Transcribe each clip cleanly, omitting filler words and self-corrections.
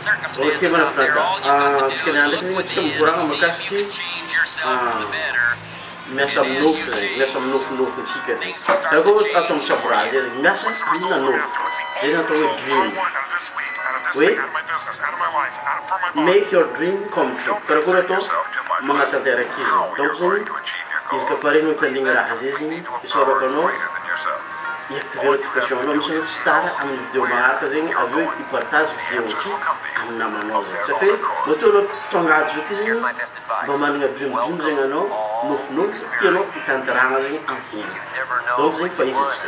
Okay, mga fraga. Sekarang ini macam kurang makasih. Mesam noof sikat. Kalau kau atom sabra, jadi mesam amna noof. Jadi nanti dream. Wait, make your dream come true. Kalau kau itu mengatasi kizo. Donc ini, iska parin itu dengar hasil ini. Isoro kano. E activer a notification, não se estar a minha vídeo marca, a ver e partilhar vídeo aqui, a minha manosa. Se fez, no teu tonga de justiça, bamanga dream, não, no, tendo e tantaranga, enfim. Donc, sim, faz isso.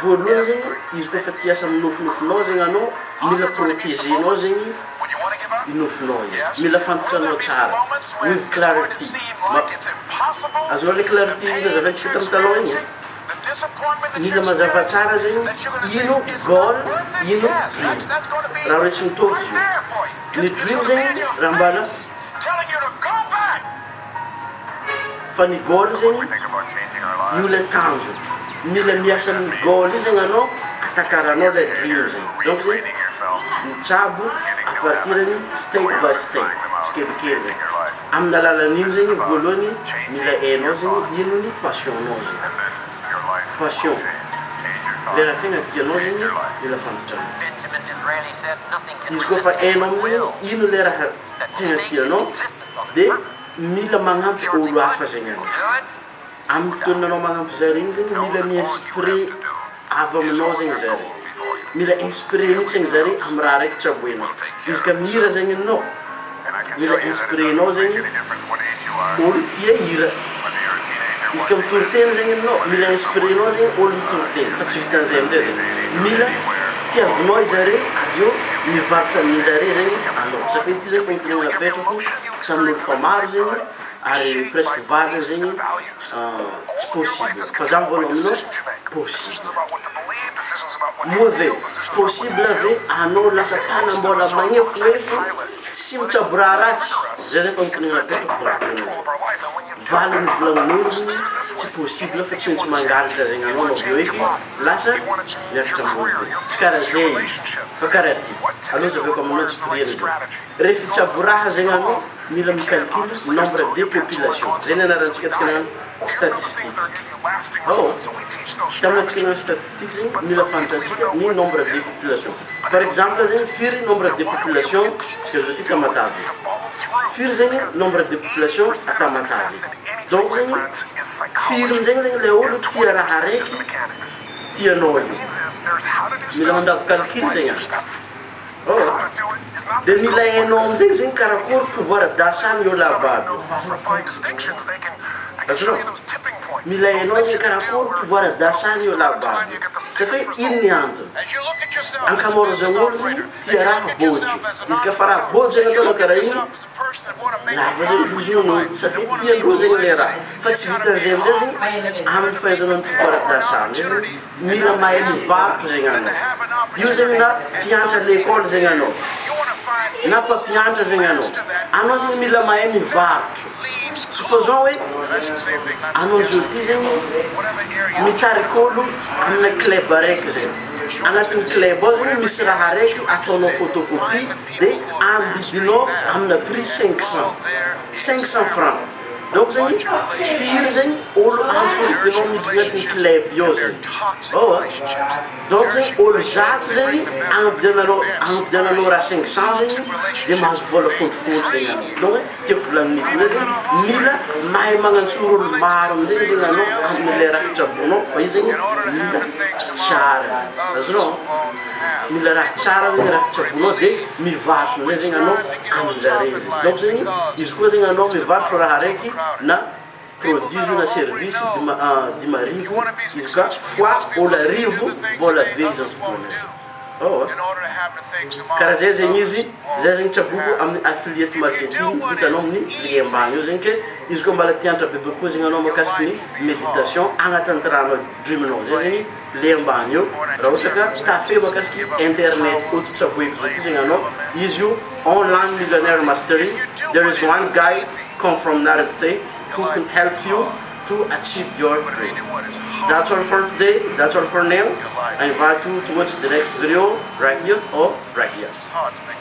Volume, isso que fatia essa nofinofinao, não, mila proteger nós, e nofinofinao, mila fantasma no chara, with clarity. As não clarity, nós avemos que estamos talões. Nila mazava tsara zegny ino goal ino dream raha rehetra mitovy izy ny dream zegny raha mbana fa ny goal zegny io le tanjo mila miasa amin'ny goal io zegny anao atakaranao le dream zegny donc zegny mitsabo a partir ny step by step tsikelikely amin'ny alalan'ino zegny voalohany mila hainao zegny ino ny passionao zegny passion. Les ratins attirent génie et la fantôme. Ils go fa énormément, ils les ratins attirent de mille mangamp au roi fazengan. Am tourne no mangamp zaring zing mille mi esprit avant nos zingzari. Mille esprit ni zingzari am rarek chabuino. Ils ka mira zing no. Mille esprit no zing ol tia ira. Iska turten zegny no mila inspirenao zegny olo miturten fa tsy vitan'izay amizay zegny mila tiavinao zare aveo mivarotra amin'zare zegny anao safidy ty zegny fagnontaniana napetrako samin'olo fa maro zegny ary presque valiny zegny tsy possible fa za mivôla aminao possible moa ve possible ave anao lasa mpanambola magnefomefo tsy mitsabo raha ratsy zay zay fagnontaniana napetrako valiny volagnin'olo zegny tsy possible fa tsy maintsy mangalatra zegny anao aveo eky lasa miakatra ambony tsy karaha zay fa karaha ty aloha zaveko aminao tsy priana zegny rehefa itsabo raha zegny anao mila micalcule nombre de population zegny anarantsika atsika nagnano statistique tamina atsika nagnano statistique zegny mila fantatsika ny nombre de population par exemple zegny firy nombre de population tsika zao ty tamatavy firy zegny nombre de population atamatavy donc zegny firy amizegny zegny le olo tia raha raiky tianao io mila mandavo calcul zegny de mila hainao amizegny zegny karakory pouvoir d'achat ny olo ababy azonao mila hainao zegny karakory pouvoir d'achat ny olo ababy safe ino ny antony ankamaroazan'olo zegny tia raha bôtry izy ka fa raha bôtry zegny ataonao karaha igny lava zegny vozon'olo safe tiandreo zegny le raha fa tsy vitan'izay amizay zegny amin'ny fahaizanao ny pouvoir d'achat amizay zegny mila mahay mivarotro zegny anao io zegny na mpianatra l'école zegny anao na mpampianatra zegny anao zegny mila mahay mivarotro supposons hoe anao zao ty zegny mitarik'olo amina club araiky zegny agnatin'ny club ao zegny misy raha araiky ataonao photocopie de ambidinao amina prix 500 francs donc zegny firy zegny olo ansoridinao midina agnatin'ny club io zegny donc zegny olo zato zegny agnapidiananao raha 500 zegny de mahazo vola fontrofontro zegny anao donc tiako volaniniko hoe zegny mila mahay magnansoro olo maro amizay zegny anao amin'ny le raha hitsabonao fa izy zegny mila tsara azonao mila raha tsara zegny raha hitsabonao de mivarotro amizay zegny anao aminjare zegny donc zegny izy koa zegny anao mivarotro raha araiky na produit na service dimarivo izy ka fois olo arivo vola be izy amin'ny fotoana karaha zay zegny izy zay zegny tsaboko amin'ny affiliate marketing hitanao amin'ny liambany io zegny ke izy koa mbala tianatra bebe koa zegny anao makasiky ny méditation agnatanteranao dreaminao zay zegny liambany io raha ohatra ka tafe makasiky internet ohatry tsaboeko zao ty zegny anao izy io online millionaire mastery there is one guy come from United States who can help you to achieve your dream. That's all for today. That's all for now. I invite you to watch the next video right here or right here.